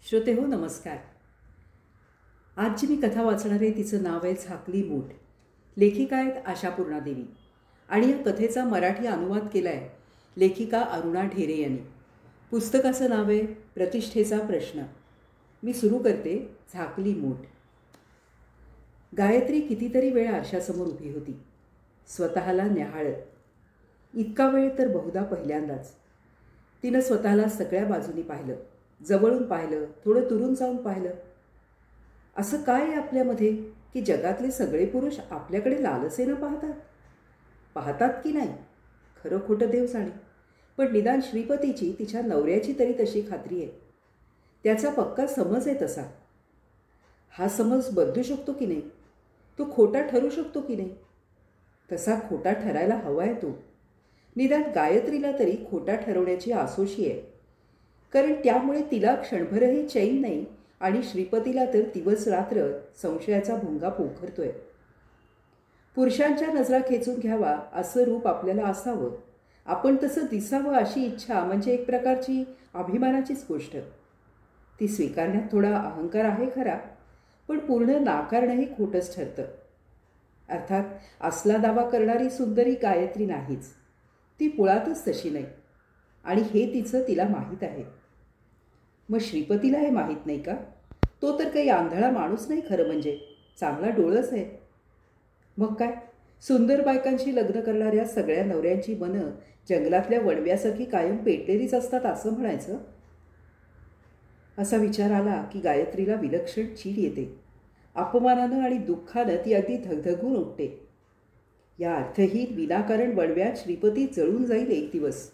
श्रोते हो नमस्कार. आज जी मी कथा वाचणार आहे तिचं नाव आहे झाकली मूठ. लेखिका आहेत आशापूर्णा देवी आणि या कथेचा मराठी अनुवाद केला आहे लेखिका अरुणा ढेरे यांनी. पुस्तकाचं नाव आहे प्रतिष्ठेचा प्रश्न. मी सुरू करते. झाकली मूठ. गायत्री कितीतरी वेळ आरशासमोर उभी होती, स्वतःला न्याहाळत. इतका वेळ तर बहुधा पहिल्यांदाच. तिनं स्वतःला सगळ्या बाजूनी पाहिलं, जवळून पाहिलं, थोडं दुरून जाऊन पाहिलं. असं काय आहे आपल्यामध्ये की जगातले सगळे पुरुष आपल्याकडे लालसेनं पाहतात की नाही खरं खोटं देव जाणे. पण निदान श्रीपतीची, तिच्या नवऱ्याची तरी तशी खात्री आहे. त्याचा पक्का समज आहे तसा. हा समज बदलू शकतो की नाही? तो खोटा ठरू शकतो की नाही? तसा खोटा ठरायला हवा आहे तो. निदान गायत्रीला तरी खोटा ठरवण्याची आसोशी आहे, कारण त्यामुळे तिला क्षणभरही चैन नाही आणि श्रीपतीला तर दिवस रात्र संशयाचा भुंगा पोखरतोय. पुरुषांच्या नजरा खेचून घ्यावा असं रूप आपल्याला असावं, आपण तसं दिसावं अशी इच्छा म्हणजे एक प्रकारची अभिमानाचीच गोष्ट. ती स्वीकारण्यात थोडा अहंकार आहे खरा, पण पूर्ण नाकारणंही खोटंच ठरतं. अर्थात असला दावा करणारी सुंदरी गायत्री नाहीच. ती मुळातच तशी नाही आणि हे तिला माहीत आहे. मग श्रीपतीला हे माहीत नाही का? तो तर काही आंधळा माणूस नाही खरं म्हणजे, चांगला डोळस आहे. मग काय, सुंदर बायकांशी लग्न करणाऱ्या सगळ्या नवऱ्यांची मनं जंगलातल्या वणव्यासारखी कायम पेटलेलीच असतात असं म्हणायचं? असा विचार आला की गायत्रीला विलक्षण चीड येते. अपमानानं आणि दुःखानं ती अगदी धगधगून उठते. या अर्थहीन विनाकारण वणव्यात श्रीपती जळून जाईल एक दिवस.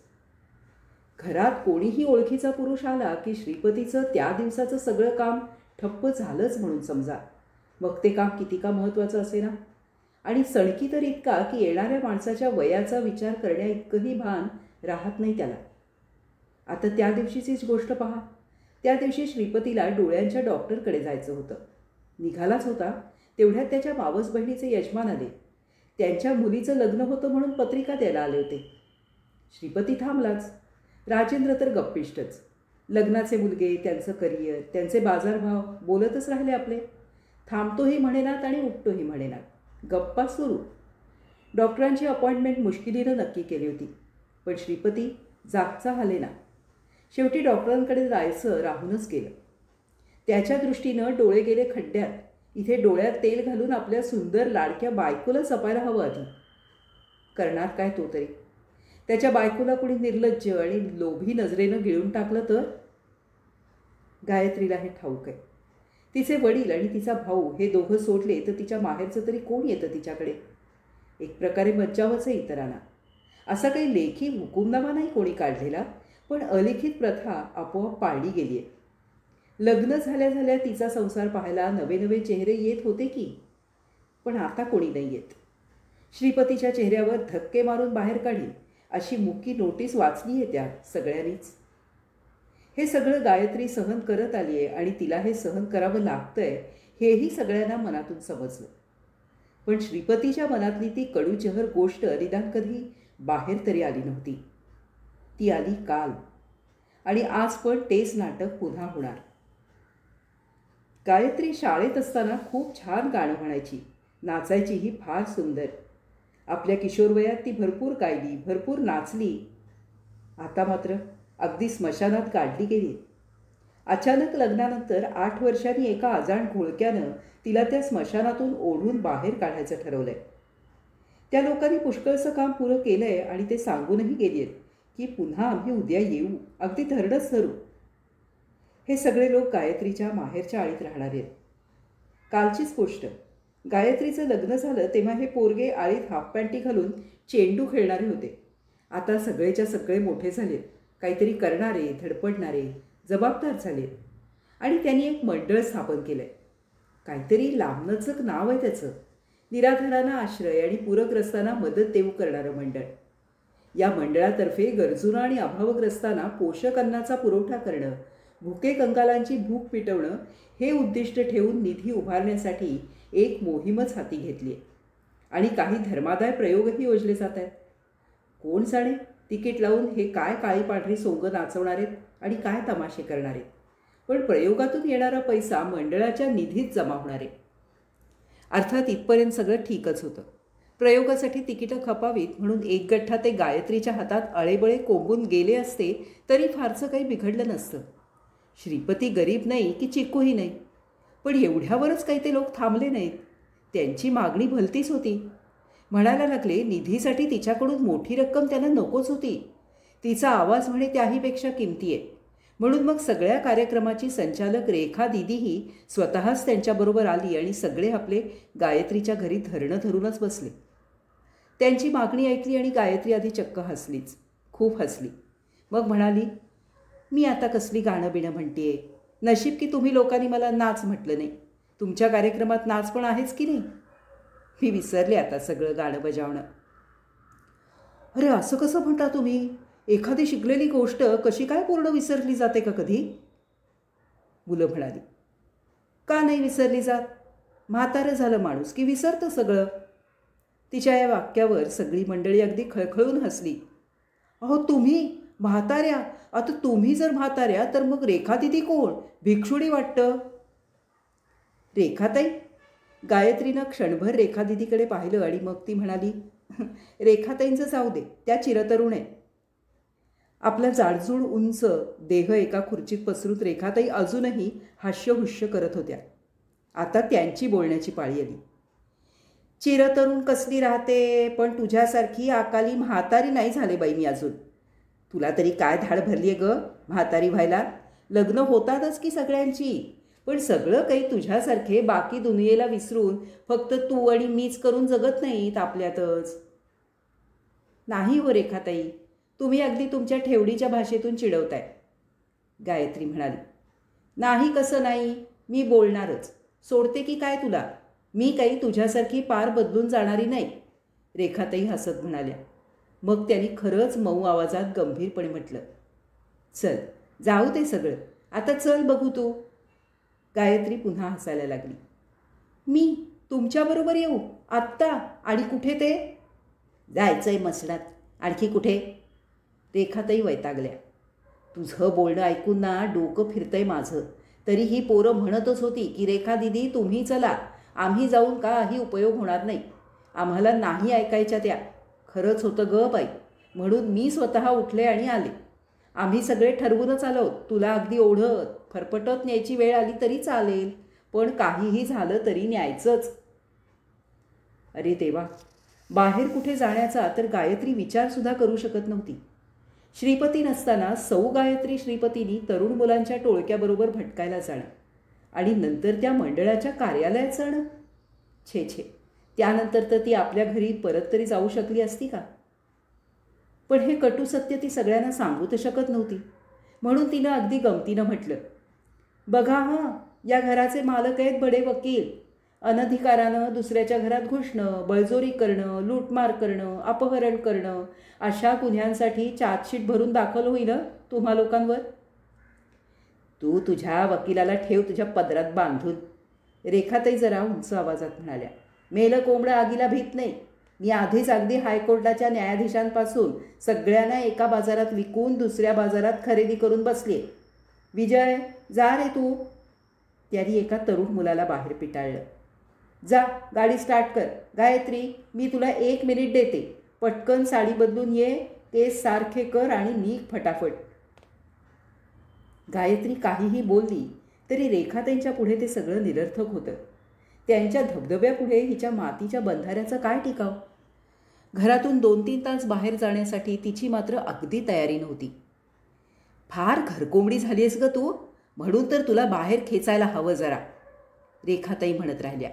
घरात कोणीही ओळखीचा पुरुष आला की श्रीपतीचं त्या दिवसाचं सगळं काम ठप्प झालंच म्हणून समजा. मग ते काम किती का महत्त्वाचं असे ना. आणि सणकी तर इतका की येणाऱ्या माणसाच्या वयाचा विचार करण्या इतकंही भान राहत नाही त्याला. आता त्या दिवशीचीच गोष्ट पहा. त्या दिवशी श्रीपतीला डोळ्यांच्या डॉक्टरकडे जायचं होतं. निघालाच होता तेवढ्यात त्याच्या मावस बहिणीचे यजमान आले. त्यांच्या मुलीचं लग्न होतं म्हणून पत्रिका द्यायला आले होते. श्रीपती थांबलाच. राजेंद्र तर गप्पिष्टच. लग्नाचे मुलगे, त्यांचं करिअर, त्यांचे बाजारभाव बोलतच राहिले आपले. थांबतोही म्हणेनात आणि उठतोही म्हणेनात. गप्पा सुरू. डॉक्टरांची अपॉइंटमेंट मुश्किलीनं नक्की केली होती, पण श्रीपती जागचा हालेना. शेवटी डॉक्टरांकडे जायचं राहूनच गेलं. त्याच्या दृष्टीनं डोळे गेले खड्ड्यात. इथे डोळ्यात तेल घालून आपल्या सुंदर लाडक्या बायकोला जपायला हवं आधी. करणार काय तो तरी? त्याच्या बायकोला कुणी निर्लज्ज आणि लोभी नजरेनं गिळून टाकलं तर? गायत्रीला हे ठाऊक आहे. तिचे वडील आणि तिचा भाऊ हे दोघं सोडले तर तिच्या माहेरचं तरी कोण येतं तिच्याकडे? एक प्रकारे मज्जावच आहे इतरांना. असा काही लेखी हुकूमनामा नाही कोणी काढलेला, पण अलिखित प्रथा आपोआप पाळली गेली आहे. लग्न झाल्या झाल्या तिचा संसार पाहायला नवे नवे चेहरे येत होते की, पण आता कोणी नाही येत. श्रीपतीच्या चेहऱ्यावर धक्के मारून बाहेर काढील अशी मुकी नोटीस वाचली आहे त्या सगळ्यांनीच. हे सगळं गायत्री सहन करत आली आहे आणि तिला हे सहन करावं लागतंय हेही सगळ्यांना मनातून समजलं. पण श्रीपतीच्या मनातली ती कडूजहर गोष्ट निदान कधी बाहेर तरी आली नव्हती. ती आली काल, आणि आज पण तेच नाटक पुन्हा होणार. गायत्री शाळेत असताना खूप छान गाणं म्हणायची, नाचायचीही फार सुंदर. आपल्या किशोरवयात ती भरपूर गायली, भरपूर नाचली. आता मात्र अगदी स्मशानात काढली गेली. अचानक लग्नानंतर 8 वर्षांनी एका अजाण घोळक्यानं तिला त्या स्मशानातून ओढून बाहेर काढायचं ठरवलंय. त्या लोकांनी पुष्कळचं काम पुरं केलंय आणि ते सांगूनही गेली आहेत की पुन्हा आम्ही उद्या येऊ, अगदी धरडच धरू. हे सगळे लोक गायत्रीच्या माहेरच्या आळीत राहणार आहेत. कालचीच गोष्ट. गायत्रीचं लग्न झालं तेव्हा हे पोरगे आळीत हाफ पॅन्टी घालून चेंडू खेळणारे होते. आता सगळेच्या सगळे मोठे झालेत, काहीतरी करणारे, धडपडणारे, जबाबदार झालेत. आणि त्यांनी एक मंडळ स्थापन केलं आहे. काहीतरी लांबनचक नाव आहे त्याचं. निराधारांना आश्रय आणि पूरग्रस्तांना मदत देऊ करणारं मंडळ. या मंडळातर्फे गरजूंना आणि अभावग्रस्तांना पोषक अन्नाचा पुरवठा करणं, भुके कंगालांची भूक मिटवणं हे उद्दिष्ट ठेवून निधी उभारण्यासाठी एक मोहीमच हाती घेतली आहे. आणि काही धर्मादाय प्रयोगही योजले जात आहेत. कोण जाणे तिकीट लावून हे काय काळी पांढरी सोंग नाचवणार आहेत आणि काय तमाशे करणार आहेत. पण प्रयोगातून येणारा पैसा मंडळाच्या निधीत जमा होणार आहे. अर्थात इथपर्यंत सगळं ठीकच होतं. प्रयोगासाठी तिकीटं खपावीत म्हणून एक गठ्ठा ते गायत्रीच्या हातात अळेबळे कोंबून गेले असते तरी फारसं काही बिघडलं नसतं. श्रीपती गरीब नाही की चिकूही नाही, पण एवढ्यावरच काही ते लोक थांबले नाहीत. त्यांची मागणी भलतीच होती. म्हणायला लागले निधीसाठी तिच्याकडून मोठी रक्कम त्यांना नकोच होती. तिचा आवाज म्हणे त्याहीपेक्षा किमती आहे. म्हणून मग सगळ्या कार्यक्रमाची संचालक रेखा दिदीही स्वतःच त्यांच्याबरोबर आली आणि सगळे आपले गायत्रीच्या घरी धरणं धरूनच बसले. त्यांची मागणी ऐकली आणि गायत्री आधी चक्क हसलीच, खूप हसली. मग म्हणाली, मी आता कसली गाणं बिणं म्हणतेय. नशीब की तुम्ही लोकांनी मला नाच म्हटलं नाही. तुमच्या कार्यक्रमात नाच पण आहेच की नाही. मी विसरले आता सगळं गाणं बजावणं. अरे असं कसं म्हणता तुम्ही? एखादी शिकलेली गोष्ट कशी काय पूर्ण विसरली जाते का कधी? मुलं म्हणाली. का नाही विसरली जात? म्हातारं झालं माणूस की विसरतं सगळं. तिच्या या वाक्यावर सगळी मंडळी अगदी खळखळून हसली. अहो तुम्ही म्हाताऱ्या? आता तुम्ही जर म्हाताऱ्या तर मग रेखा दिदी कोण? भिक्षुणी वाटतं. रेखाताई? गायत्रीनं क्षणभर रेखा दिदीकडे पाहिलं आणि मग ती म्हणाली, रेखाताईंचं जाऊ दे, त्या चिरतरुण आहे. आपला जाडजूड उंच देह एका खुर्चीत पसरून रेखाताई अजूनही हास्यहुष्य करत होत्या. आता त्यांची बोलण्याची पाळी आली. चिरतरुण कसली राहते, पण तुझ्यासारखी अकाली म्हातारी नाही झाले बाई मी अजून. तुला तरी काय धाड भरली आहे गं म्हातारी व्हायला? लग्न होतातच की सगळ्यांची, पण सगळं काही तुझ्यासारखे बाकी दुनियेला विसरून फक्त तू आणि मीच करून जगत नाहीत आपल्यातच. नाही हो रेखाताई, तुम्ही अगदी तुमच्या ठेवडीच्या भाषेतून चिडवताय. गायत्री म्हणाली. नाही कसं नाही, मी बोलणारच. सोडते की काय तुला? मी काही तुझ्यासारखी पार बदलून जाणारी नाही. रेखाताई हसत म्हणाल्या. मग त्यांनी खरंच मऊ आवाजात गंभीरपणे म्हटलं, चल जाऊ दे सगळं, आता चल बघू तू. गायत्री पुन्हा हसायला लागली. मी तुमच्याबरोबर येऊ आत्ता? आणि कुठे ते? जायचंय मसणात, आणखी कुठे? रेखाताई वैतागल्या. तुझं बोलणं ऐकून ना डोकं फिरतंय माझं. तरी ही पोरं म्हणतच होती की रेखा दिदी तुम्ही चला, आम्ही जाऊन काही उपयोग होणार नाही. आम्हाला नाही ऐकायच्या त्या. खरंच होतं ग बाई, म्हणून मी स्वतः उठले आणि आले. आम्ही सगळे ठरवूनच आलो. तुला अगदी ओढत फरफटत न्यायची वेळ आली तरी चालेल, पण काहीही झालं तरी न्यायचंच. अरे देवा, बाहेर कुठे जाण्याचा तर गायत्री विचारसुद्धा करू शकत नव्हती. श्रीपती नसताना सौ गायत्री श्रीपतींनी तरुण मुलांच्या टोळक्याबरोबर भटकायला जाणं आणि नंतर त्या मंडळाच्या कार्यालयात जाणं. छे छे, त्यानंतर तर ती आपल्या घरी परत तरी जाऊ शकली असती का? पण हे कटू सत्य ती सगळ्यांना सांगू तर शकत नव्हती. म्हणून तिनं अगदी गमतीनं म्हटलं, बघा हां, या घराचे मालक आहेत बडे वकील. अनधिकारानं दुसऱ्याच्या घरात घुसणं, बळजोरी करणं, लूटमार करणं, अपहरण करणं अशा गुन्ह्यांसाठी चार्जशीट भरून दाखल होईल तुम्हा लोकांवर. तू तुझ्या वकिलाला ठेव तुझ्या पदरात बांधून. रेखाताई जरा उंच आवाजात म्हणाल्या. मेलं कोंबडं आगीला भीत नाही. मी आधीच अगदी हायकोर्टाच्या न्यायाधीशांपासून सगळ्यांना एका बाजारात विकून दुसऱ्या बाजारात खरेदी करून बसले. विजय जा रे तू. त्यांनी एका तरुण मुलाला बाहेर पिटाळलं. जा गाडी स्टार्ट कर. गायत्री, मी तुला 1 मिनिट देते. पटकन साडी बदलून ये, केस सारखे कर आणि निघ फटाफट. गायत्री काहीही बोलली तरी रेखाताईंच्या पुढे ते सगळं निरर्थक होतं. त्यांच्या धबधब्यापुढे हिच्या मातीच्या बंधाऱ्याचा काय टिकाव? घरातून 2-3 तास बाहेर जाण्यासाठी तिची मात्र अगदी तयारी नव्हती. फार घरकोंबडी झाली आहेस ग तू, म्हणून तर तुला बाहेर खेचायला हवं जरा, रेखाताई म्हणत राहिल्या.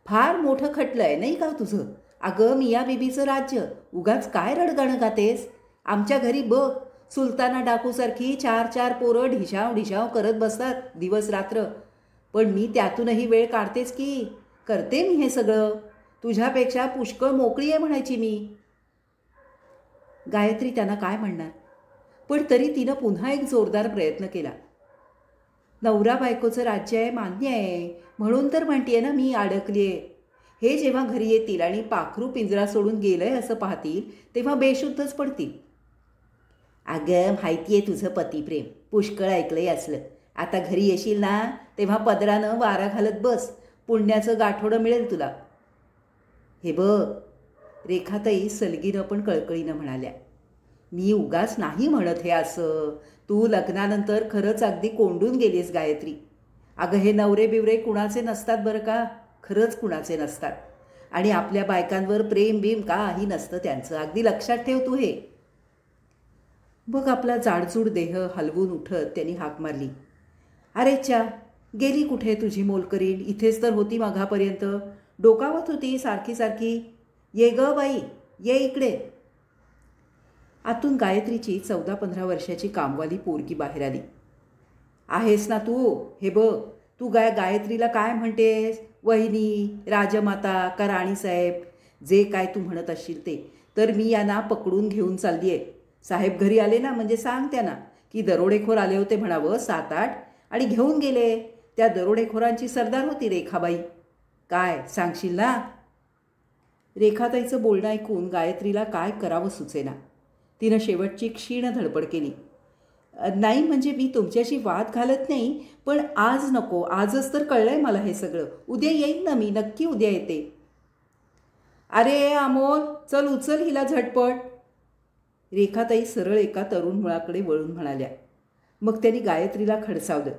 फार मोठं खटलं आहे नाही का तुझं? अगं मिया बीबीचं राज्य, उगाच काय रडगाणं गातेस? आमच्या घरी बघ, सुलताना डाकूसारखी 4-4 पोरं ढिशाव ढिशाव करत बसतात दिवस रात्र. पण मी त्यातूनही वेळ काढतेच की, करते मी हे सगळं. तुझ्यापेक्षा पुष्कळ मोकळी आहे म्हणायची मी. गायत्री त्यांना काय म्हणणार, पण तरी तिनं पुन्हा एक जोरदार प्रयत्न केला. नवरा बायकोचं राज्य आहे मान्य आहे, म्हणून तर म्हणतेय ना मी अडकली आहे. हे जेव्हा घरी येतील आणि पाखरू पिंजरा सोडून गेलंय असं पाहतील तेव्हा बेशुद्धच पडतील. अगं माहिती आहे तुझं पतिप्रेम, पुष्कळ ऐकलंय असलं. आता घरी येशील ना तेव्हा पदरानं वारा घालत बस, पुण्याचं गाठोडं मिळेल तुला. हे बघ, रेखाताई सलगीनं पण कळकळीनं म्हणाल्या, मी उगाच नाही म्हणत हे असं. तू लग्नानंतर खरंच अगदी कोंडून गेलीस गायत्री. अगं हे नवरे बिवरे कुणाचे नसतात बरं का, खरंच कुणाचे नसतात. आणि आपल्या बायकांवर प्रेम बीम काही नसतं त्यांचं, अगदी लक्षात ठेव तू हे. मग आपला जाडजूड देह हलवून उठत त्यांनी हाक मारली, अरे च्या, गेली कुठे तुझी मोलकरीण? इथेच तर होती मघापर्यंत, डोकावत होती सारखी सारखी. ये ग बाई, ये इकडे. आतून गायत्रीची 14-15 वर्षाची कामवाली पोरगी बाहेर आली. आहेस ना तू? हे बघ, तू गायत्रीला काय म्हणतेस? वहिनी, राजमाता का राणीसाहेब, जे काय तू म्हणत असशील ते. तर मी यांना पकडून घेऊन चालली आहे. साहेब घरी आले ना म्हणजे सांग त्यांना की दरोडेखोर आले होते म्हणावं 7-8 आणि घेऊन गेले. त्या दरोडेखोरांची सरदार होती रेखाबाई. काय सांगशील ना? रेखाताईचं बोलणं ऐकून गायत्रीला काय करावं सुचेना. तिनं शेवटची क्षीण धडपड केली. नाही म्हणजे मी तुमच्याशी वाद घालत नाही, पण आज नको. आजच तर कळलंय मला हे सगळं. उद्या येईन ना मी, नक्की उद्या येते. अरे अमोल, चल उचल हिला झटपट. रेखाताई सरळ एका तरुण मुलाकडे वळून म्हणाल्या. मग त्यांनी गायत्रीला खडसावलं.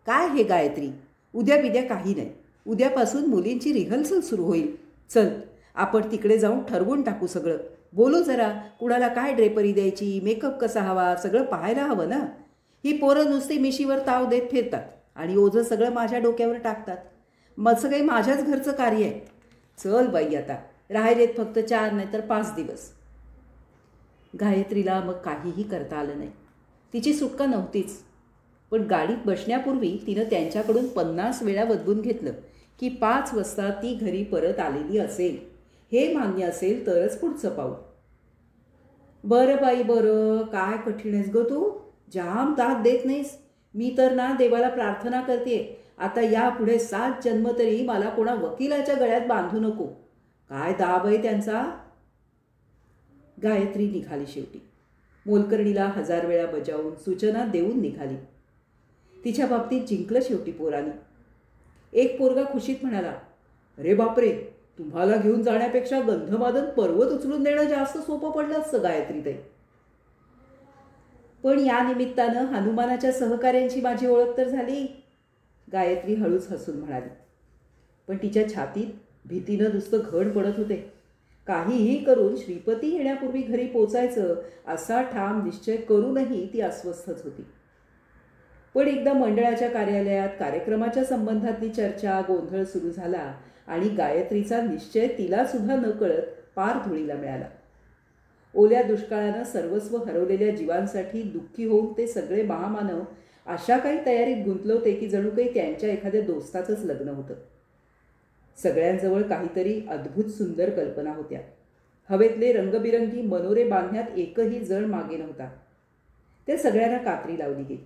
काय हे गायत्री, उद्या बिद्या काही नाही. उद्यापासून मुलींची रिहर्सल सुरू होईल. चल आपण तिकडे जाऊन ठरवून टाकू सगळं. बोलू जरा, कुणाला काय ड्रेपरी द्यायची, मेकअप कसा हवा, सगळं पाहायला हवं ना. ही पोरं नुसती मिशीवर ताव देत फिरतात आणि ओझं सगळं माझ्या डोक्यावर टाकतात. मग सगळे माझ्याच घरचं कार्य आहे. चल बाई, आता राहिलेत फक्त 4 नाही तर 5 दिवस. गायत्रीला मग काहीही करता आलं नाही. तिची सुटका नव्हतीच. पण गाडीत बसण्यापूर्वी तिनं त्यांच्याकडून 50 वेळा वदवून घेतलं की 5 वाजता ती घरी परत आलेली असेल. हे मान्य असेल तरच पुढचं पाऊल. बरं बाई बरं, काय कठीण आहेस गं तू, जाम दाद देत नाहीस. मी तर ना देवाला प्रार्थना करते, आता यापुढे 7 जन्म तरी मला कोणा वकिलाच्या गळ्यात बांधू नको. काय दाब आहे त्यांचा. गायत्री निघाली शेवटी. मोलकर्णीला 1000 वेळा बजावून सूचना देऊन निघाली. तिच्या बाबतीत जिंकलं शेवटी पोराने. एक पोरगा खुशीत म्हणाला, अरे बापरे, तुम्हाला घेऊन जाण्यापेक्षा गंधमादन पर्वत उचलून देणं जास्त सोपं पडलं असतं गायत्रीताई. पण या निमित्तानं हनुमानाच्या सहकार्यांची माझी ओळख तर झाली. गायत्री हळूच हसून म्हणाली. पण तिच्या छातीत भीतीनं नुसतं घण पडत होते. काहीही करून श्रीपती येण्यापूर्वी घरी पोचायचं असा ठाम निश्चय करूनही ती अस्वस्थच होती. पण एकदा मंडळाच्या कार्यालयात कार्यक्रमाच्या संबंधातली चर्चा गोंधळ सुरू झाला आणि गायत्रीचा निश्चय तिला सुद्धा न कळत पार धुळीला मिळाला. ओल्या दुष्काळानं सर्वस्व हरवलेल्या जीवांसाठी दुःखी होऊन ते सगळे महामानव अशा काही तयारीत गुंतले होते की जणू काही त्यांच्या एखाद्या दोस्ताचंच लग्न होतं. सगळ्यांजवळ काहीतरी अद्भुत सुंदर कल्पना होत्या. हवेतले रंगबिरंगी मनोरे बांधण्यात एकही जण मागे नव्हता. त्या सगळ्यांना कात्री लावली गेली.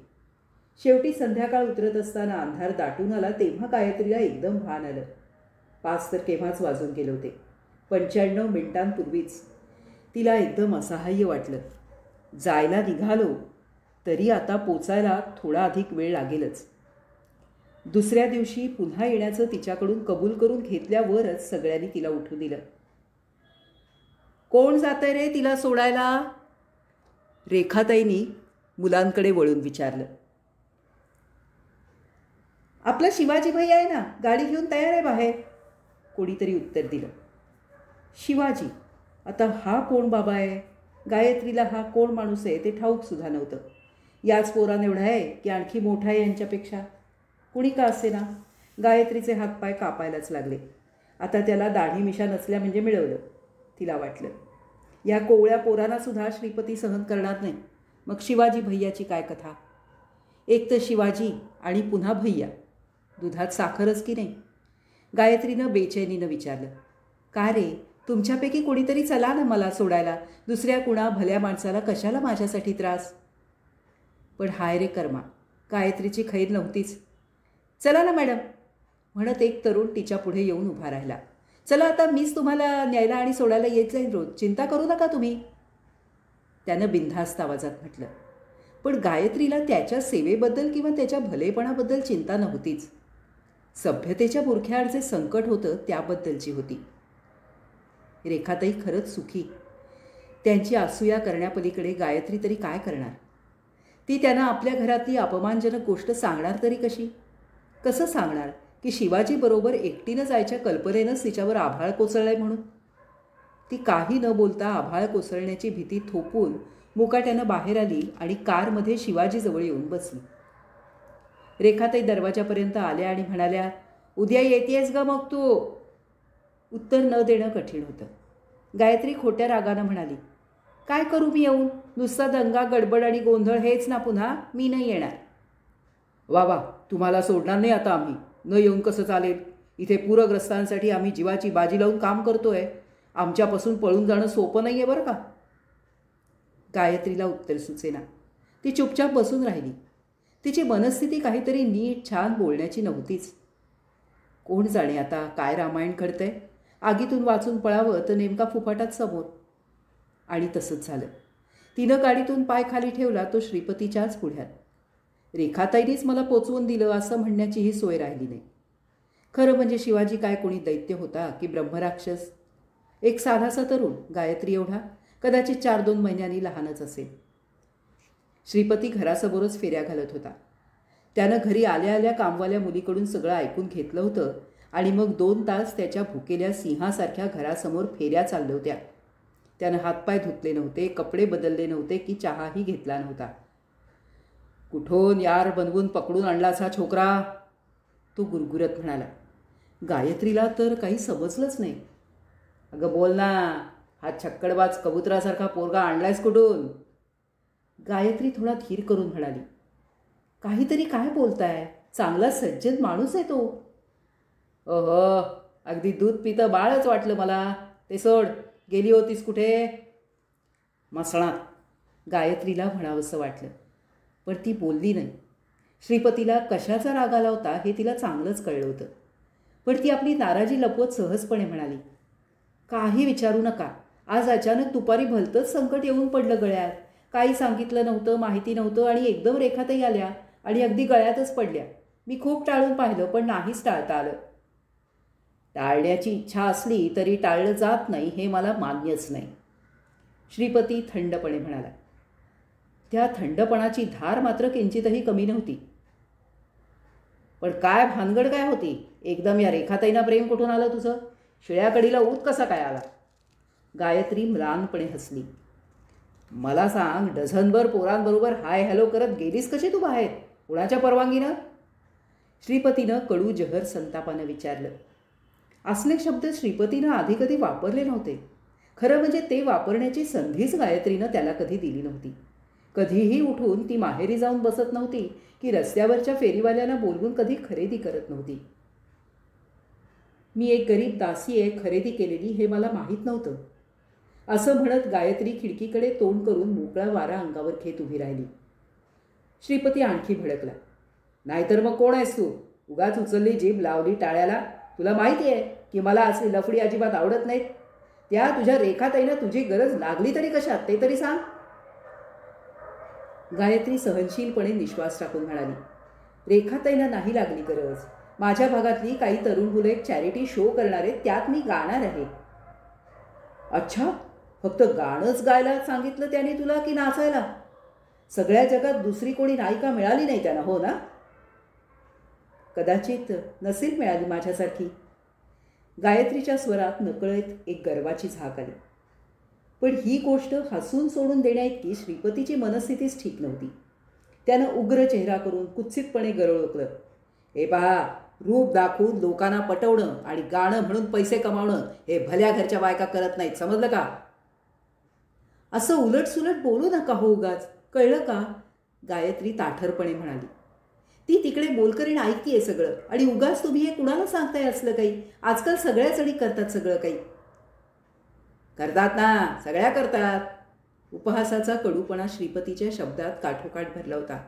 शेवटी संध्याकाळ उतरत असताना अंधार दाटून आला तेव्हा गायत्रीला एकदम भान आलं. 5 तर केव्हाच वाजून गेले होते. 95 मिनिटांपूर्वीच तिला एकदम असहाय्य वाटलं. जायला निघालो तरी आता पोचायला थोडा अधिक वेळ लागेलच. दुसऱ्या दिवशी पुन्हा येण्याचं तिच्याकडून कबूल करून घेतल्यावरच सगळ्यांनी तिला उठू दिलं. कोण जातंय रे तिला सोडायला? रेखाताईंनी मुलांकडे वळून विचारलं. आपला शिवाजी भैया आहे ना, गाडी घेऊन तयार आहे बाहेर, कोणीतरी उत्तर दिलं. शिवाजी? आता हा कोण बाबा आहे? गायत्रीला हा कोण माणूस आहे ते ठाऊक सुद्धा नव्हतं. याच पोरान एवढा आहे की आणखी मोठा आहे यांच्यापेक्षा? कुणी का असे ना, गायत्रीचे हातपाय कापायलाच लागले. आता त्याला दाढी मिशा नसल्या म्हणजे मिळवलं, तिला वाटलं. या कोवळ्या पोरांना सुद्धा श्रीपती सहन करणार नाही, मग शिवाजी भैयाची काय कथा? एक तर शिवाजी आणि पुन्हा भैया, दुधात साखरच की नाही? गायत्रीनं बेचैनीनं विचारलं. का रे, तुमच्यापैकी कोणीतरी चला ना मला सोडायला. दुसऱ्या कुणा भल्या माणसाला कशाला माझ्यासाठी त्रास? पण हाय रे कर्मा, गायत्रीची खैर नव्हतीच. चला ना मॅडम, म्हणत एक तरुण तिच्या पुढे येऊन उभा राहिला. चला आता मीच तुम्हाला न्यायला आणि सोडायला येत जाईन रोज, चिंता करू नका तुम्ही, त्यानं बिनधास्त आवाजात म्हटलं. पण गायत्रीला त्याच्या सेवेबद्दल किंवा त्याच्या भलेपणाबद्दल चिंता नव्हतीच. सभ्यतेच्या बुरख्याआड जे संकट होतं त्याबद्दलची होती. रेखाताई खरंच सुखी. त्यांची असूया करण्यापलीकडे गायत्री तरी काय करणार? ती त्यांना आपल्या घरातली अपमानजनक गोष्ट सांगणार तरी कशी? कसं सांगणार की शिवाजीबरोबर एकटीनं जायच्या कल्पनेनंच तिच्यावर आभाळ कोसळलंय म्हणून? ती काही न बोलता आभाळ कोसळण्याची भीती थोपून मुकाट्यानं बाहेर आली आणि कारमध्ये शिवाजीजवळ येऊन बसली. रेखाताई दरवाजापर्यंत आल्या आणि म्हणाल्या, उद्या येतेस ग मग तू? उत्तर न देणं कठीण होतं. गायत्री खोट्या रागानं म्हणाली, काय करू मी येऊन? नुसता दंगा गडबड आणि गोंधळ हेच ना पुन्हा? मी नाही येणार. वा वा, तुम्हाला सोडणार नाही आता आम्ही. न येऊन कसं चालेल? इथे पूरग्रस्तांसाठी आम्ही जीवाची बाजी लावून काम करतोय. आमच्यापासून पळून जाणं सोपं नाही आहे बरं का. गायत्रीला उत्तर सुचेना. ती चुपचाप बसून राहिली. तिची मनस्थिती काहीतरी नीट छान बोलण्याची नव्हतीच. कोण जाणे आता काय रामायण घडतंय? आगीतून वाचून पळावं तर नेमका फुफाटात समोर. आणि तसंच झालं. तिनं गाडीतून पाय खाली ठेवला तो श्रीपतीच्याच पुढ्यात. रेखाताईनीच मला पोचवून दिलं असं म्हणण्याचीही सोय राहिली नाही. खरं म्हणजे शिवाजी काय कोणी दैत्य होता की ब्रह्मराक्षस? एक साधासा तरुण, गायत्री एवढा, कदाचित 4-2 महिन्यांनी लहानच असेल. श्रीपती घरासमोरच फेऱ्या घालत होता. त्यानं घरी आल्या आल्या कामवाल्या मुलीकडून सगळं ऐकून घेतलं होतं आणि मग 2 तास त्याच्या भुकेल्या सिंहासारख्या घरासमोर फेऱ्या चालल्या होत्या. त्यानं हातपाय धुतले नव्हते, कपडे बदलले नव्हते की चहाही घेतला नव्हता. कुठून यार बनवून पकडून आणलाच हा छोकरा? तो गुरगुरत म्हणाला. गायत्रीला तर काही समजलंच नाही. अगं बोल ना, हा छक्कडबाज कबुतरासारखा पोरगा आणलायस कुठून? गायत्री थोडा धीर करून म्हणाली, काहीतरी काय बोलताय? चांगला सज्जन माणूस आहे तो. ओहो, अगदी दूध पितं बाळच वाटलं मला. ते सोड, गेली होतीस कुठे? मसणात. गायत्रीला म्हणावंसं वाटलं, पण ती बोलली नाही. श्रीपतीला कशाचा राग आला होता हे तिला चांगलंच कळलं होतं. पण ती आपली नाराजी लपवत सहजपणे म्हणाली, काही विचारू नका. आज अचानक दुपारी भलतंच संकट येऊन पडलं गळ्यात. काही सांगितलं नव्हतं, माहिती नव्हतं आणि एकदम रेखाताई आल्या आणि अगदी गळ्यातच पडल्या. मी खूप टाळून पाहिलं पण नाहीच टाळता आलं. टाळण्याची इच्छा असली तरी टाळलं जात नाही हे मला मान्यच नाही. श्रीपती थंडपणे म्हणाला. त्या थंडपणाची धार मात्र किंचितही कमी नव्हती. पण काय भानगड काय होती? एकदम या रेखाताईंना प्रेम कुठून आलं तुझं? शिळ्याकडीला ऊत कसा काय आला? गायत्री म्लानपणे हसली. मला सांग, डझनभर पोरांबरोबर हाय हॅलो करत गेलीस कशी तू बाहेर? कुणाच्या परवानगीनं? श्रीपतीनं कडू जहर संतापानं विचारलं. असले शब्द श्रीपतीनं आधी कधी वापरले नव्हते. खरं म्हणजे ते वापरण्याची संधीच गायत्रीनं त्याला कधी दिली नव्हती. कधीही उठून ती माहेरी जाऊन बसत नव्हती की रस्त्यावरच्या फेरीवाल्यांना बोलवून कधी खरेदी करत नव्हती. मी एक गरीब दासी आहे खरेदी केलेली हे मला माहीत नव्हतं, असं म्हणत गायत्री खिडकीकडे तोंड करून मोकळा वारा अंगावर घेत उभी राहिली. श्रीपती आणखी भडकला. नाहीतर मग कोण आहेस तू? उगाच उचलली जीभ लावली टाळ्याला. तुला माहिती आहे की मला असली लफडी अजिबात आवडत नाहीत. त्या तुझ्या रेखाताईनं तुझी गरज लागली तरी कशात ते तरी सांग. गायत्री सहनशीलपणे निश्वास टाकून म्हणाली, रेखाताईंना नाही लागली गरज. माझ्या भागातली काही तरुण मुलं एक चॅरिटी शो करणार आहेत, त्यात मी गाणार आहे. अच्छा, फक्त गाणंच गायला सांगितलं त्याने तुला की नाचायला? सगळ्या जगात दुसरी कोणी नायिका मिळाली नाही त्यांना, हो ना? कदाचित नसेल मिळाली माझ्यासारखी. गायत्रीच्या स्वरात नकळत एक गर्वाची झाक आली. पण ही गोष्ट हसून सोडून देण्याइतकी श्रीपतीची मनस्थितीच ठीक नव्हती. त्यानं उग्र चेहरा करून कुत्सितपणे गरळकलं. हे पहा, रूप दाखवून लोकांना पटवणं आणि गाणं म्हणून पैसे कमावणं हे भल्या घरच्या बायका करत नाहीत, समजलं का? असं उलटसुलट बोलू नका हो उगाच, कळलं का? गायत्री ताठरपणे म्हणाली. ती तिकडे बोलकरीण ऐकतीये सगळं आणि उगाच तुम्ही हे कुणाला सांगताय असलं काही? आजकाल सगळ्या जणी करतात सगळं काही. करतात ना, सगळ्या करतात. उपहासाचा कडूपणा श्रीपतीच्या शब्दात काठोकाठ भरला होता.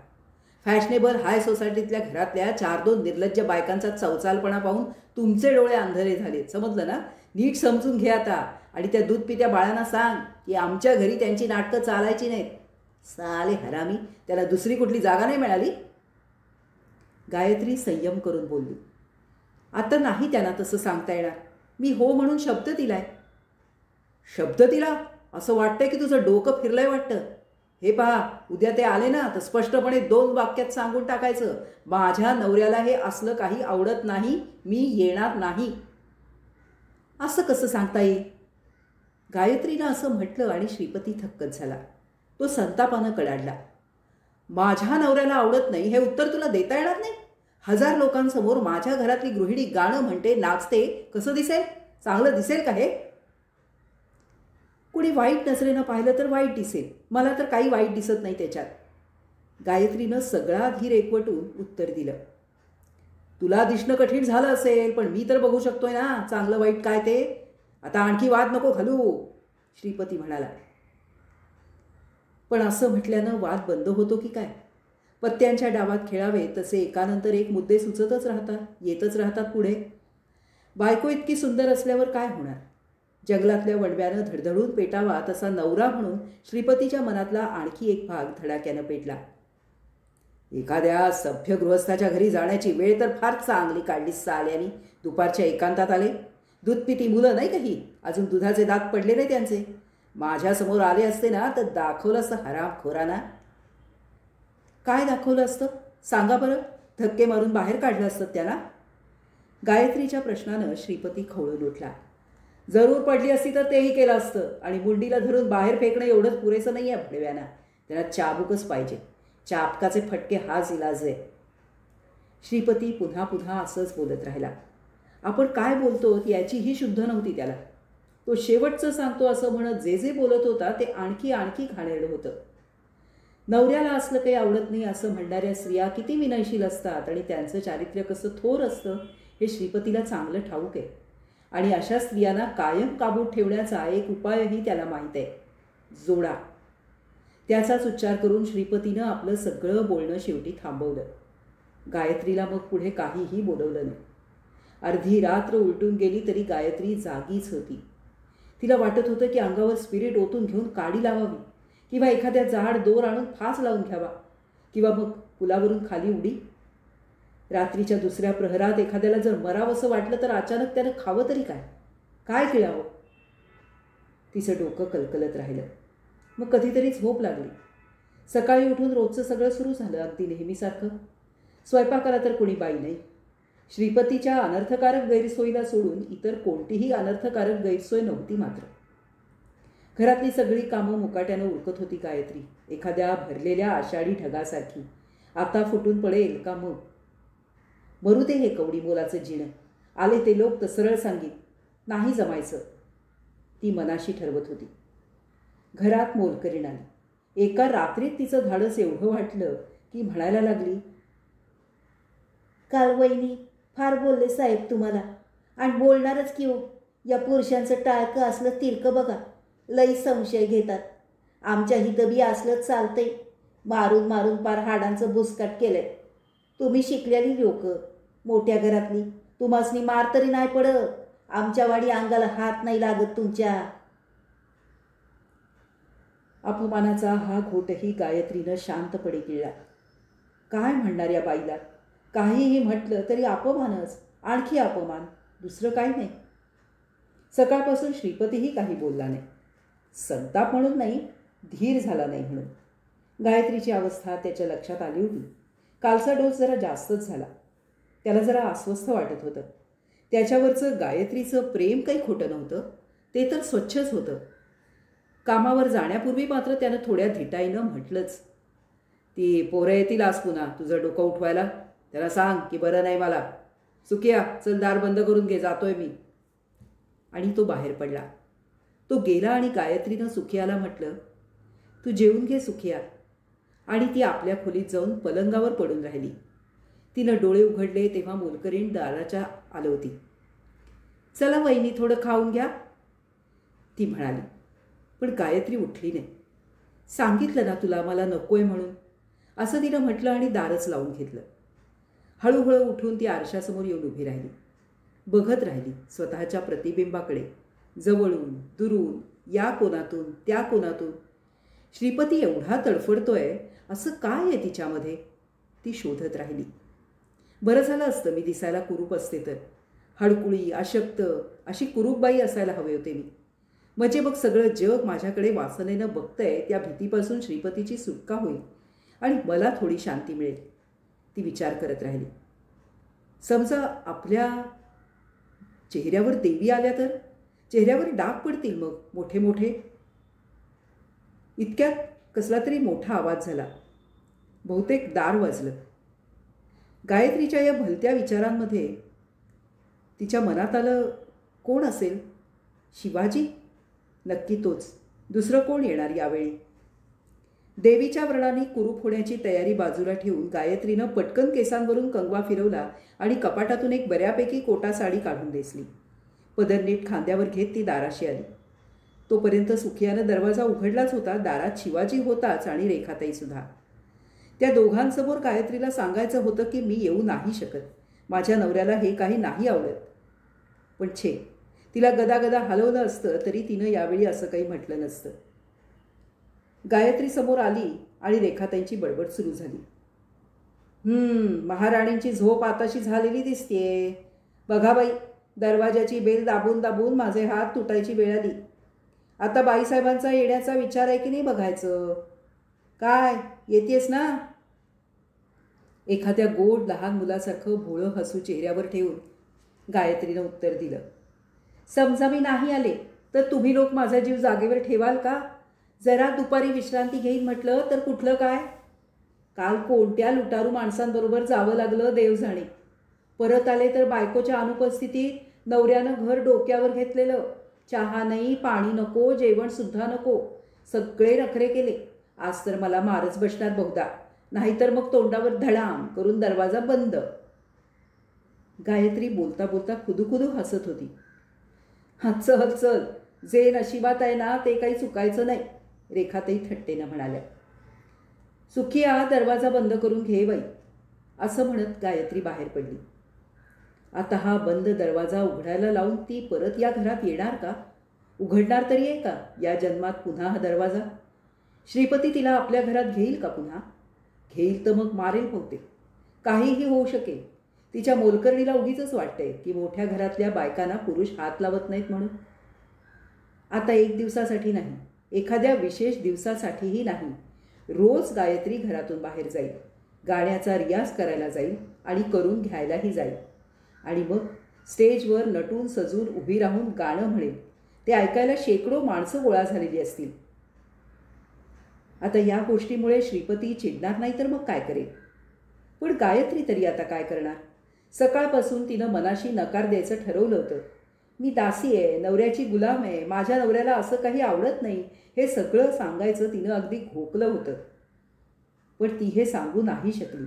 फॅशनेबल हाय सोसायटीतल्या घरातल्या 4-2 निर्लज्ज बायकांचा चवचालपणा पाहून तुमचे डोळे अंधारे झालेत, समजलं ना? नीट समजून घे आता आणि त्या दूध पित्या बाळांना सांग की आमच्या घरी त्यांची नाटकं चालायची नाहीत. साले हरामी, त्याला दुसरी कुठली जागा नाही मिळाली? गायत्री संयम करून बोलली. आता नाही त्यांना तसं सांगता येणार. मी हो म्हणून शब्द दिलाय. शब्द दिला? असं वाटतंय की तुझं डोकं फिरलंय वाटतं. हे पहा, उद्या ते आले ना तर स्पष्टपणे 2 वाक्यात सांगून टाकायचं, माझ्या नवऱ्याला हे असलं काही आवडत नाही, मी येणार नाही. असं कसं सांगता येईल? गायत्रीनं असं म्हटलं आणि श्रीपती थक्कच झाला. तो संतापानं कडाडला. माझ्या नवऱ्याला आवडत नाही हे उत्तर तुला देता येणार नाही? 1000 लोकांसमोर माझ्या घरातली गृहिणी गाणं म्हणते, नाचते, कसं दिसेल? चांगलं दिसेल का हे? कुणी वाईट नजरेनं पाहिलं तर वाईट दिसेल. मला तर काही वाईट दिसत नाही त्याच्यात. गायत्रीनं सगळा धीर एकवटून उत्तर दिलं. तुला दिसणं कठीण झालं असेल, पण मी तर बघू शकतोय ना चांगलं वाईट काय ते. आता आणखी वाद नको घालू, श्रीपती म्हणाला. पण असं म्हटल्यानं वाद बंद होतो की काय? पत्त्यांच्या डावात खेळावे तसे एकानंतर एक मुद्दे सुचतच राहतात, येतच राहतात पुढे. बायको इतकी सुंदर असल्यावर काय होणार? जंगलातल्या वणव्यानं धडधडून पेटावा तसा नवरा म्हणून श्रीपतीच्या मनातला आणखी एक भाग धडाक्यानं पेटला. एखाद्या सभ्य गृहस्थाच्या घरी जाण्याची वेळ तर फार चांगली काढली साल्यानी. दुपारच्या एकांतात आले. दूध पिती मुलं नाही काही, अजून दुधाचे दात पडले नाही त्यांचे. माझ्यासमोर आले असते ना तर दाखवलं असतं हरामखोरांना. काय दाखवलं असतं सांगा बरं? धक्के मारून बाहेर काढलं असतं त्यांना? गायत्रीच्या प्रश्नानं श्रीपती खवळून उठला. जरूर पडली असती तर तेही केलं असतं, आणि मुंडीला धरून बाहेर फेकणं एवढंच पुरेसं नाही आहे भडव्याना. त्यांना चाबूकच पाहिजे. चाबकाचे फटके हाच इलाज आहे. श्रीपती पुन्हा पुन्हा असंच बोलत राहिला. आपण काय बोलतो याचीही शुद्ध नव्हती त्याला. तो शेवटचं सांगतो असं म्हणत जे जे बोलत होता ते आणखी आणखी घाणेरडं होतं. नवऱ्याला असलं काही आवडत नाही असं म्हणणाऱ्या स्त्रिया किती विनयशील असतात आणि त्यांचं चारित्र्य कसं थोर असतं हे श्रीपतीला चांगलं ठाऊक आहे. आणि अशा स्त्रियांना कायम काबूत ठेवण्याचा एक उपायही त्याला माहीत आहे, जोडा. त्याचाच उच्चार करून श्रीपतीनं आपलं सगळं बोलणं शेवटी थांबवलं. गायत्रीला मग पुढे काहीही बोलवलं नाही. अर्धी रात्र उलटून गेली तरी गायत्री जागीच होती. तिला वाटत होतं की अंगावर स्पिरिट ओतून घेऊन काडी लावावी, किंवा एखाद्या जाड दोर आणून फास लावून घ्यावा, किंवा मग पुलावरून खाली उडी. रात्रीच्या दुसऱ्या प्रहरात एखाद्याला जर मरावंसं वाटलं तर अचानक त्यानं खावं तरी काय? काय गिळावं? तिचं डोकं कलकलत राहिलं. मग कधीतरी झोप लागली. सकाळी उठून रोजचं सगळं सुरू झालं अगदी नेहमीसारखं. स्वयंपाकाला तर कोणी बाई नाही. श्रीपतीच्या अनर्थकारक गैरसोयीला सोडून इतर कोणतीही अनर्थकारक गैरसोय नव्हती. मात्र घरातली सगळी कामं मुकाट्यानं उरकत होती गायत्री, एखाद्या भरलेल्या आषाढी ढगासारखी. आता फुटून पडेल का मग? मरू दे हे कवडी मोलाचं जिणं. आले ते लोक तर सरळ सांगीत, नाही जमायचं, ती मनाशी ठरवत होती. घरात मोलकरीण आली. एका रात्रीत तिचं धाडस एवढं वाटलं की म्हणायला लागली, काल वहिनी फार बोलले साहेब तुम्हाला, आणि बोलणारच की हो. या पुरुषांचं टाळकं असलं तिरकं बघा, लई संशय घेतात. आमच्या हिथं बी असलंच चालतंय. मारून मारून पार हाडांचं बुसकाट केलंय. तुम्ही शिकलेली लोक, मोठ्या घरातली, तुम्हासनी मार तरी नाही पडत. आमच्या वाडी अंगाला हात नाही लागत तुमच्या. अपमानाचा हा घोटही गायत्रीनं शांतपणे गिळला. काय म्हणणार या बाईला? काहीही म्हटलं तरी अपमानच, आणखी अपमान, दुसरं काही नाही. सकाळपासून श्रीपतीही काही बोलला नाही. संताप म्हणून नाही, धीर झाला नाही म्हणून. गायत्रीची अवस्था त्याच्या लक्षात आली होती. कालचा डोस जरा जास्तच झाला. त्याला जरा अस्वस्थ वाटत होतं. त्याच्यावरचं गायत्रीचं प्रेम काही खोटं नव्हतं, ते तर स्वच्छच होतं. कामावर जाण्यापूर्वी मात्र त्यानं थोड्या धिटाईनं म्हटलंच, ती पोरं येतील आज पुन्हा तुझं डोकं उठवायला. त्याला सांग की बरं नाही मला. सुखिया, चल दार बंद करून घे, जातोय मी. आणि तो बाहेर पडला. तो गेला आणि गायत्रीनं सुखियाला म्हटलं, तू जेवून घे सुखिया. आणि ती आपल्या खोलीत जाऊन पलंगावर पडून राहिली. तिनं डोळे उघडले तेव्हा मोलकरीण दाराच्या आलं होती. चला वहिनी, थोडं खाऊन घ्या, ती म्हणाली. पण गायत्री उठली नाही. सांगितलं ना तुला मला नकोय म्हणून, असं तिनं म्हटलं आणि दारच लावून घेतलं. हळूहळू उठून ती आरशासमोर येऊन उभी राहिली. बघत राहिली स्वतःच्या प्रतिबिंबाकडे, जवळून, दुरून, या कोनातून त्या कोनातून. श्रीपती एवढा तडफडतोय असं काय आहे तिच्यामध्ये? ती शोधत राहिली. बरं झालं असतं मी दिसायला कुरूप असते तर. हडकुळी, अशक्त अशी कुरूपबाई असायला हवे होते मी. म्हणजे मग सगळं जग माझ्याकडे वासनेनं बघतंय त्या भीतीपासून श्रीपतीची सुटका होईल आणि मला थोडी शांती मिळेल. ती विचार करत राहिली. समजा आपल्या चेहऱ्यावर देवी आल्या तर? चेहऱ्यावर डाग पडतील मग मोठे मोठे. इतक्यात कसला तरी मोठा आवाज झाला. बहुतेक दार वाजलं. गायत्रीच्या या भलत्या विचारांमध्ये तिच्या मनात आलं, कोण असेल? शिवाजी? नक्की तोच. दुसरं कोण येणार यावेळी? देवीच्या व्रणाने कुरूप होण्याची तयारी बाजूला ठेवून गायत्रीनं पटकन केसांवरून कंगवा फिरवला आणि कपाटातून एक बऱ्यापैकी कोटा साडी काढून नेसली. पदर नीट खांद्यावर घेत ती दाराशी आली. तोपर्यंत सुखियानं दरवाजा उघडलाच होता. दारात शिवाजी होताच आणि रेखाताईसुद्धा. त्या दोघांसमोर गायत्रीला सांगायचं होतं की मी येऊ नाही शकत. माझ्या नवऱ्याला हे काही नाही आवडत. पण छे, तिला गदागदा हलवलं असतं तरी तिनं यावेळी असं काही म्हटलं नसतं. गायत्री समोर आली आणि रेखाताईंची बडबड सुरू झाली. महाराणींची झोप आताशी झालेली दिसतेय. बघा बाई, दरवाजाची बेल दाबून दाबून माझे हात तुटायची वेळ आली. आता बाईसाहेबांचा येण्याचा विचार आहे की नाही बघायचं. काय येतेस ना? एखाद्या गोड लहान मुलासारखं भोळं हसू चेहऱ्यावर ठेवून गायत्रीनं उत्तर दिलं. समजा मी नाही आले तर तुम्ही लोक माझा जीव जागेवर ठेवाल का? जरा दुपारी विश्रांती घेईन म्हटलं तर कुठलं काय? काल कोणत्या लुटारू माणसांबरोबर जावं लागलं देव जाणे. परत आले तर बायकोच्या अनुपस्थितीत नवऱ्यानं घर डोक्यावर घेतलेलं. चहा नाही, पाणी नको, जेवणसुद्धा नको. सगळे नखरे केले. आज तर मला मारच बसणार बहुधा. नाहीतर मग तोंडावर धडाम करून दरवाजा बंद. गायत्री बोलता बोलता खुदूखुदू हसत होती. चल चल, जे नशिबात आहे ना ते काही चुकायचं नाही, रेखाताई थट्टेनं म्हणाल्या. सुखिया, दरवाजा बंद करून घे बाई, असं म्हणत गायत्री बाहेर पडली. आता हा बंद दरवाजा उघडायला लावून ती परत या घरात येणार का? उघडणार तरी आहे का या जन्मात पुन्हा हा दरवाजा? श्रीपती तिला आपल्या घरात घेईल का पुन्हा? घेईल तर मग मारेल बहुतेक. काहीही होऊ शकेल. तिच्या मोलकरणीला उगीच वाटतंय की मोठ्या घरातल्या बायकांना पुरुष हात लावत नाहीत म्हणून. आता एक दिवसासाठी नाही, एखाद्या विशेष दिवसासाठीही नाही, रोज गायत्री घरातून बाहेर जाईल, गाण्याचा रियाज करायला जाईल आणि करून घ्यायलाही जाईल. आणि मग स्टेजवर नटून सजून उभी राहून गाणं म्हणेल. ते ऐकायला शेकडो माणसं गोळा झालेली असतील. आता या गोष्टीमुळे श्रीपती चिडणार नाही तर मग काय करेल? पण गायत्री तरी आता काय करणार? सकाळपासून तिनं मनाशी नकार द्यायचं ठरवलं होतं. मी दासी आहे, नवऱ्याची गुलाम आहे, माझ्या नवऱ्याला असं काही आवडत नाही, हे सगळं सांगायचं तिनं अगदी घोकलं होतं. पण ती हे सांगू नाही शकली.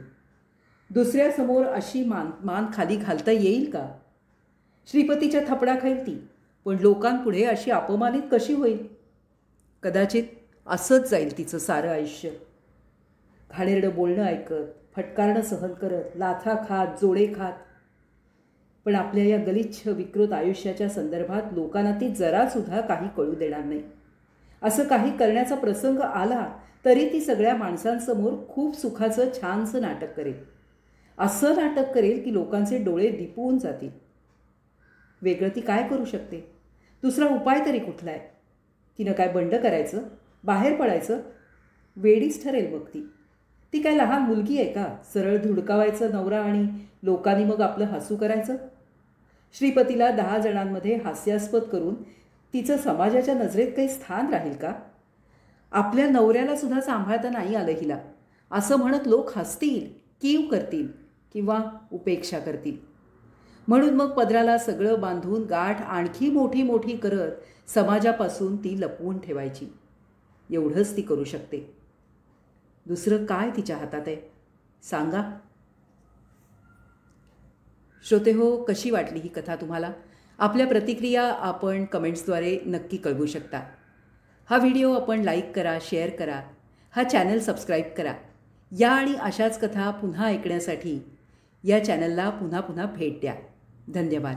दुसऱ्यासमोर अशी मान खाली घालता येईल का? श्रीपतीच्या थपडाखाईल ती, पण लोकांपुढे अशी अपमानित कशी होईल? कदाचित असंच जाईल तिचं सारं आयुष्य. घाणेरडं बोलणं ऐकत, फटकारणं सहन करत, लाथा खात, जोडे खात. पण आपल्या या गलिच्छ विकृत आयुष्याच्या संदर्भात लोकांना ती जरासुद्धा काही कळू देणार नाही. असं काही करण्याचा प्रसंग आला तरी ती सगळ्या माणसांसमोर खूप सुखाचं छानसं नाटक करेल. असं नाटक करेल की लोकांचे डोळे दिपवून जातील. वेगळं ती काय करू शकते? दुसरा उपाय तरी कुठला आहे? तिनं काय बंड करायचं? बाहेर पडायचं? वेडीच ठरेल मग ती. ती काय लहान मुलगी आहे का? सरळ धुडकावायचं नवरा आणि लोकांनी मग आपलं हसू करायचं? श्रीपतीला 10 जणांमध्ये हास्यास्पद करून तिचं समाजाच्या नजरेत काही स्थान राहील का? आपल्या नवऱ्याला सुद्धा सांभाळता नाही आलं हिला असं म्हणत लोक हसतील, कीव करतील किंवा उपेक्षा करतील. म्हणून मग पदराला सगळं बांधून गाठ आणखी मोठी मोठी करत समाजापासून ती लपवून ठेवायची. एवढंच ती करू शकते. दुसरं काय तिच्या हातात आहे सांगा? श्रोतेहो, कशी वाटली ही कथा तुम्हाला? आपल्या प्रतिक्रिया आपण कमेंट्सद्वारे नक्की कळवू शकता. हा व्हिडिओ आपण लाईक करा, शेअर करा, हा चॅनल सबस्क्राईब करा. या आणि अशाच कथा पुन्हा ऐकण्यासाठी या चॅनलला पुन्हा पुन्हा भेट द्या. धन्यवाद.